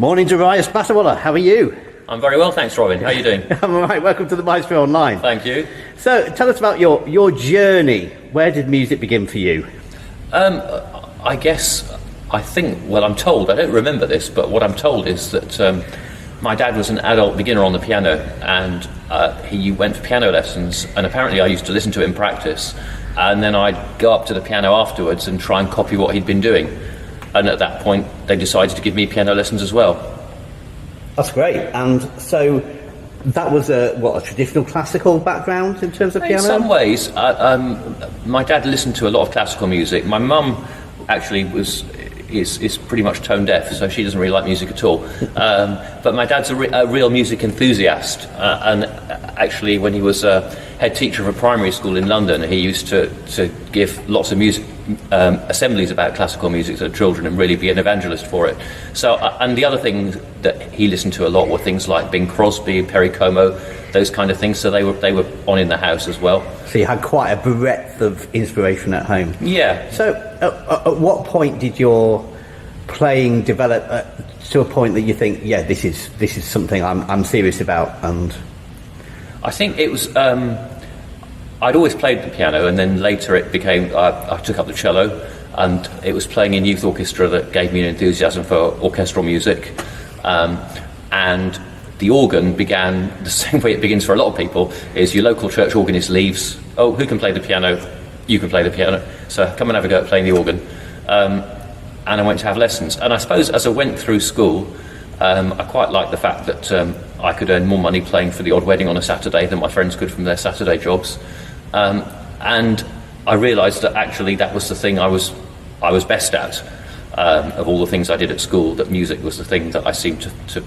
Morning, Darius Battiwalla. How are you? I'm very well, thanks, Robin. How are you doing? I'm all right. Welcome to the Maestro Online. Thank you. So, tell us about your journey. Where did music begin for you? I'm told, I don't remember this, but what I'm told is that my dad was an adult beginner on the piano, and he went for piano lessons, and apparently I used to listen to him practice, and then I'd go up to the piano afterwards and try and copy what he'd been doing. And at that point, they decided to give me piano lessons as well. That's great. And so that was a traditional classical background in terms of piano? In some ways. My dad listened to a lot of classical music. My mum actually is pretty much tone deaf, so she doesn't really like music at all. But my dad's a real music enthusiast. And actually, when he was head teacher of a primary school in London, he used to give lots of music assemblies about classical music to children and really be an evangelist for it. So, and the other thing that he listened to a lot were things like Bing Crosby, Perry Como, those kind of things. So they were on in the house as well. So you had quite a breadth of inspiration at home. Yeah. So at what point did your playing develop to a point that you think, yeah, this is something I'm serious about? And I think it was. I'd always played the piano, and then later it became. I took up the cello, and it was playing in youth orchestra that gave me an enthusiasm for orchestral music. And the organ began the same way it begins for a lot of people: is your local church organist leaves. Oh, who can play the piano? You can play the piano. So come and have a go at playing the organ. And I went to have lessons. And I suppose as I went through school, I quite liked the fact that I could earn more money playing for the odd wedding on a Saturday than my friends could from their Saturday jobs. And I realised that actually that was the thing I was best at, of all the things I did at school, that music was the thing that I seemed to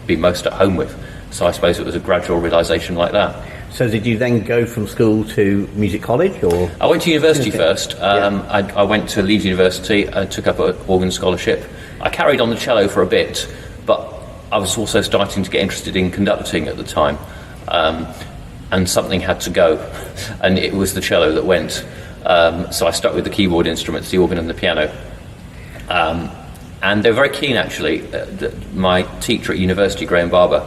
be most at home with. So I suppose it was a gradual realisation like that. So did you then go from school to music college, or? I went to university first. I went to Leeds University and took up an organ scholarship. I carried on the cello for a bit, but I was also starting to get interested in conducting at the time. And something had to go, and it was the cello that went. So I stuck with the keyboard instruments, the organ and the piano. And they were very keen, actually. My teacher at university, Graham Barber,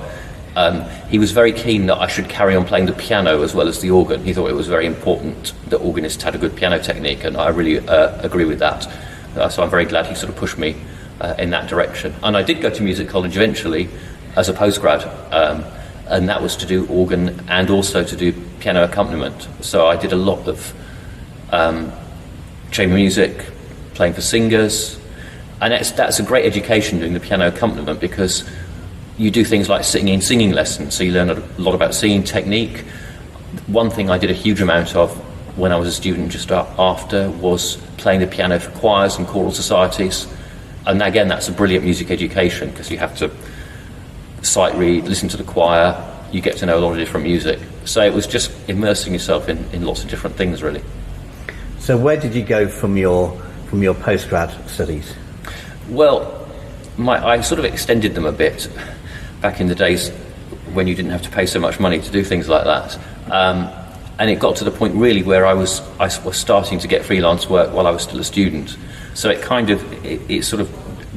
he was very keen that I should carry on playing the piano as well as the organ. He thought it was very important that organists had a good piano technique, and I really agree with that. So I'm very glad he sort of pushed me in that direction. And I did go to music college eventually as a postgrad, and that was to do organ and also to do piano accompaniment. So I did a lot of chamber music, playing for singers, and that's a great education doing the piano accompaniment, because you do things like singing lessons, so you learn a lot about singing technique. One thing I did a huge amount of when I was a student just after was playing the piano for choirs and choral societies, and again that's a brilliant music education, because you have to sight read, listen to the choir, you get to know a lot of different music. So it was just immersing yourself in lots of different things, really. So where did you go from your postgrad studies? Well, I sort of extended them a bit back in the days when you didn't have to pay so much money to do things like that. And it got to the point really where I was starting to get freelance work while I was still a student. So it sort of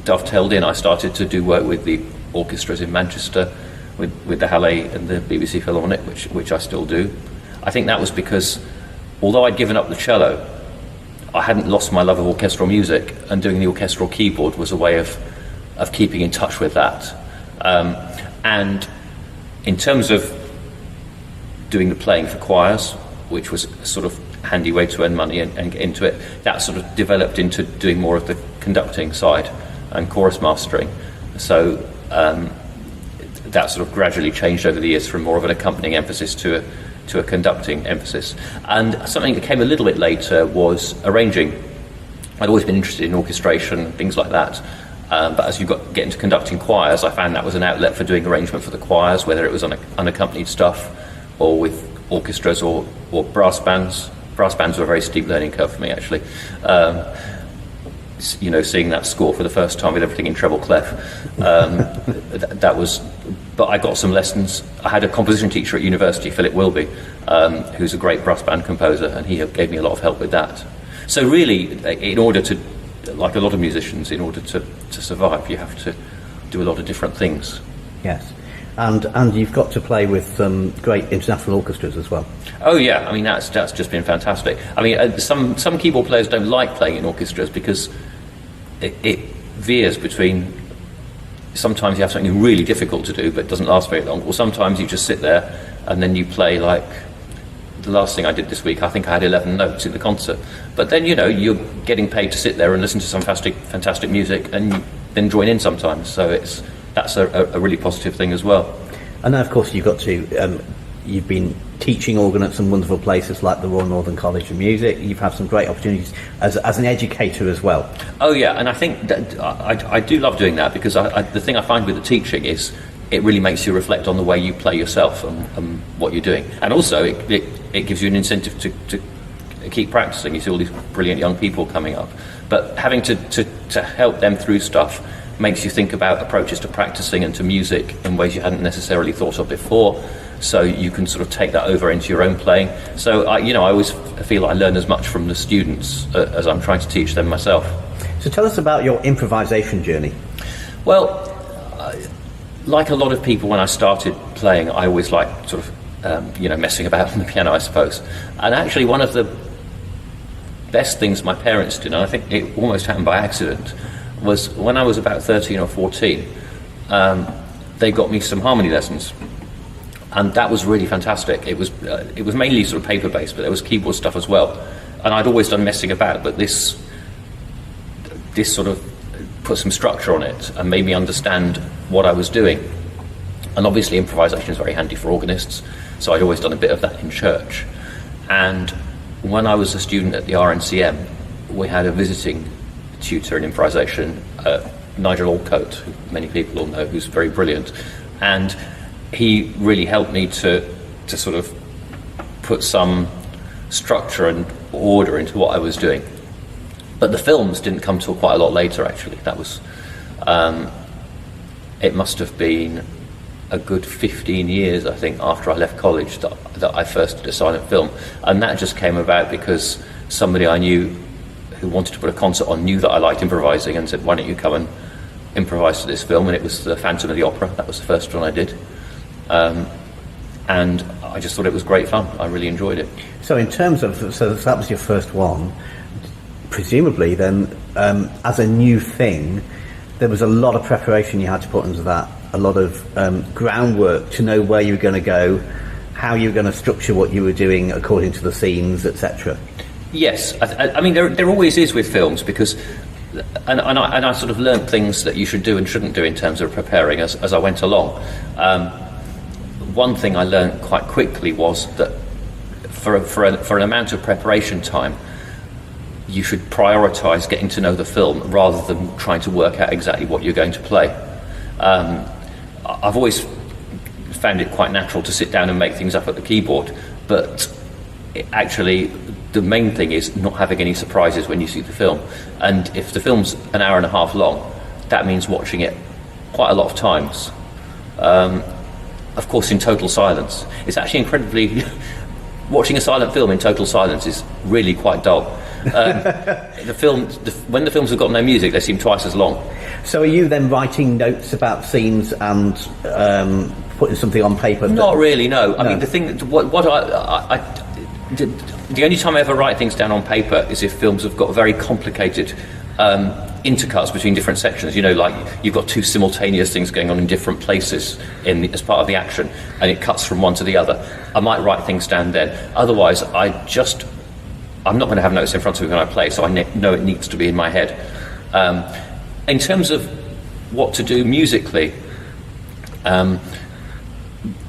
dovetailed in. I started to do work with the orchestras in Manchester, with the Halle and the BBC Philharmonic, which I still do. I think that was because, although I'd given up the cello, I hadn't lost my love of orchestral music, and doing the orchestral keyboard was a way of keeping in touch with that. And in terms of doing the playing for choirs, which was a sort of handy way to earn money and get into it, that sort of developed into doing more of the conducting side and chorus mastering. So that sort of gradually changed over the years from more of an accompanying emphasis to a conducting emphasis. And something that came a little bit later was arranging. I'd always been interested in orchestration, things like that. But as you get into conducting choirs, I found that was an outlet for doing arrangement for the choirs, whether it was on unaccompanied stuff or with orchestras or brass bands. Brass bands were a very steep learning curve for me, actually. Seeing that score for the first time with everything in treble clef, that was. But I got some lessons. I had a composition teacher at university, Philip Wilby, who's a great brass band composer, and he gave me a lot of help with that. So really, in order to, like a lot of musicians, in order to survive, you have to do a lot of different things. Yes. And you've got to play with some great international orchestras as well. Oh yeah, I mean that's just been fantastic. I mean some keyboard players don't like playing in orchestras because it veers between, sometimes you have something really difficult to do but it doesn't last very long, or sometimes you just sit there and then you play, like the last thing I did this week, I think I had 11 notes in the concert. But then, you're getting paid to sit there and listen to some fantastic music and you then join in sometimes. So that's a really positive thing as well. And then, of course, you've been teaching organ at some wonderful places like the Royal Northern College of Music. You've had some great opportunities as an educator as well. Oh yeah, and I think that I do love doing that, because the thing I find with the teaching is it really makes you reflect on the way you play yourself and what you're doing. And also it gives you an incentive to keep practicing. You see all these brilliant young people coming up. But having to help them through stuff makes you think about approaches to practicing and to music in ways you hadn't necessarily thought of before. So you can sort of take that over into your own playing. So I always feel I learn as much from the students as I'm trying to teach them myself. So tell us about your improvisation journey. Well, like a lot of people, when I started playing, I always liked sort of messing about on the piano, I suppose. And actually, one of the best things my parents did, and I think it almost happened by accident, was when I was about 13 or 14, they got me some harmony lessons. And that was really fantastic. It was mainly sort of paper-based, but there was keyboard stuff as well. And I'd always done messing about, but this sort of put some structure on it and made me understand what I was doing. And obviously improvisation is very handy for organists, so I'd always done a bit of that in church. And when I was a student at the RNCM, we had a visiting tutor in improvisation, Nigel Allcoat, who many people will know, who's very brilliant. And he really helped me to sort of put some structure and order into what I was doing. But the films didn't come till quite a lot later, actually. That was, it must have been a good 15 years, I think, after I left college that I first did a silent film. And that just came about because somebody I knew who wanted to put a concert on knew that I liked improvising and said, why don't you come and improvise to this film? And it was The Phantom of the Opera. That was the first one I did. And I just thought it was great fun. I really enjoyed it. So in terms of, so that was your first one, presumably then, as a new thing, there was a lot of preparation you had to put into that, a lot of groundwork to know where you were going to go, how you were going to structure what you were doing according to the scenes, etc. Yes, I mean there always is with films, because and I sort of learned things that you should do and shouldn't do in terms of preparing as I went along. One thing I learned quite quickly was that for an amount of preparation time, you should prioritise getting to know the film rather than trying to work out exactly what you're going to play. I've always found it quite natural to sit down and make things up at the keyboard, but actually the main thing is not having any surprises when you see the film. And if the film's an hour and a half long, that means watching it quite a lot of times. Of course, in total silence. It's actually incredibly... watching a silent film in total silence is really quite dull. When the films have got no music, they seem twice as long. So are you then writing notes about scenes and putting something on paper? Not really, no. I mean, the thing that the only time I ever write things down on paper is if films have got very complicated intercuts between different sections. You know, like you've got two simultaneous things going on in different places as part of the action, and it cuts from one to the other. I might write things down then. Otherwise, I'm not going to have notes in front of me when I play, so I know it needs to be in my head. In terms of what to do musically,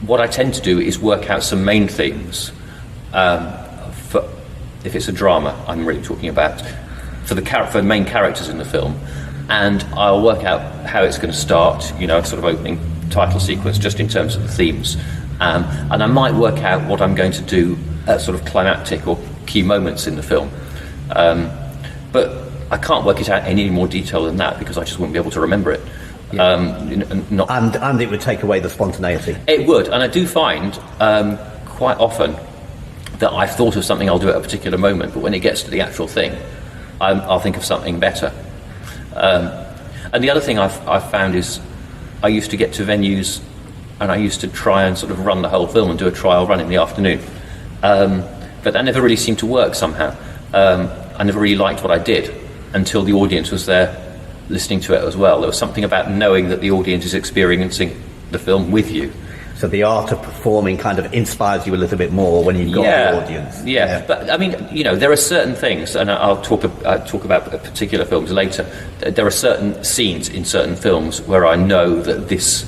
what I tend to do is work out some main themes. If it's a drama, I'm really talking about, for the main characters in the film, and I'll work out how it's going to start, you know, a sort of opening title sequence just in terms of the themes. And I might work out what I'm going to do at sort of climactic or key moments in the film. But I can't work it out in any more detail than that because I just wouldn't be able to remember it. Yeah. And it would take away the spontaneity. It would, and I do find quite often that I've thought of something I'll do at a particular moment, but when it gets to the actual thing, I'll think of something better. And the other thing I've found is I used to get to venues and I used to try and sort of run the whole film and do a trial run in the afternoon. But that never really seemed to work somehow. I never really liked what I did until the audience was there listening to it as well. There was something about knowing that the audience is experiencing the film with you. So the art of performing kind of inspires you a little bit more when you've got the audience. Yeah, but I mean, there are certain things, and I'll talk about particular films later. There are certain scenes in certain films where I know that this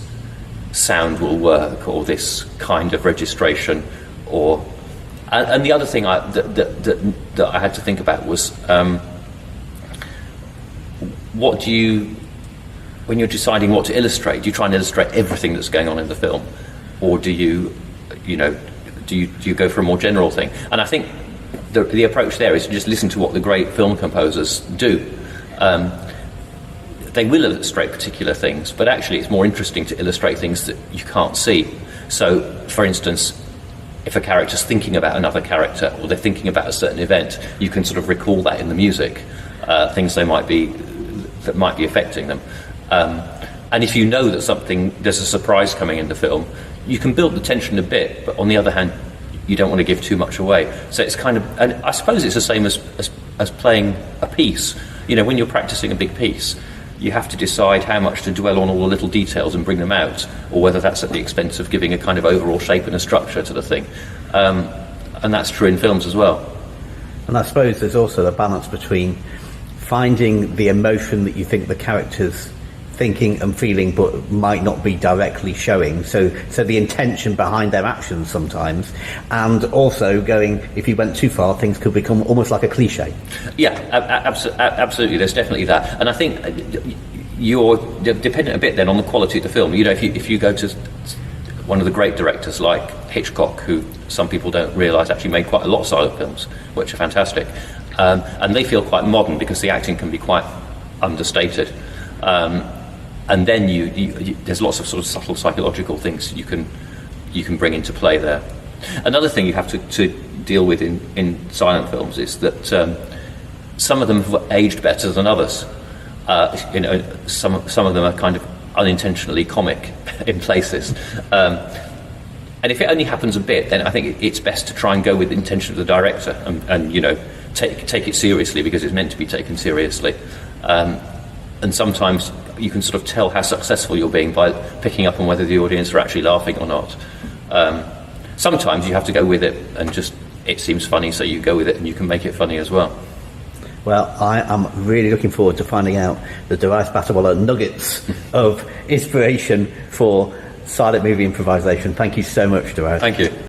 sound will work, or this kind of registration, and the other thing that I had to think about was what do you, when you're deciding what to illustrate, do you try and illustrate everything that's going on in the film? Or do you go for a more general thing? And I think the approach there is to just listen to what the great film composers do. They will illustrate particular things, but actually it's more interesting to illustrate things that you can't see. So, for instance, if a character's thinking about another character, or they're thinking about a certain event, you can sort of recall that in the music, things that might be affecting them. And if you know that there's a surprise coming in the film, you can build the tension a bit, but on the other hand, you don't want to give too much away. So it's kind of, and I suppose it's the same as playing a piece. When you're practicing a big piece, you have to decide how much to dwell on all the little details and bring them out, or whether that's at the expense of giving a kind of overall shape and a structure to the thing. And that's true in films as well. And I suppose there's also a balance between finding the emotion that you think the character's thinking and feeling but might not be directly showing, so the intention behind their actions sometimes, and also going, if you went too far, things could become almost like a cliche. Absolutely, there's definitely that. And I think you're dependent a bit then on the quality of the film. If you go to one of the great directors like Hitchcock, who some people don't realise actually made quite a lot of silent films, which are fantastic, and they feel quite modern because the acting can be quite understated. And then there's lots of sort of subtle psychological things you can bring into play there. Another thing you have to deal with in silent films is that some of them have aged better than others. Some of them are kind of unintentionally comic in places. And if it only happens a bit, then I think it's best to try and go with the intention of the director and take it seriously because it's meant to be taken seriously. And sometimes you can sort of tell how successful you're being by picking up on whether the audience are actually laughing or not. Sometimes you have to go with it and just, it seems funny, so you go with it and you can make it funny as well. Well, I am really looking forward to finding out the Darius Battiwalla nuggets of inspiration for silent movie improvisation. Thank you so much, Darius. Thank you.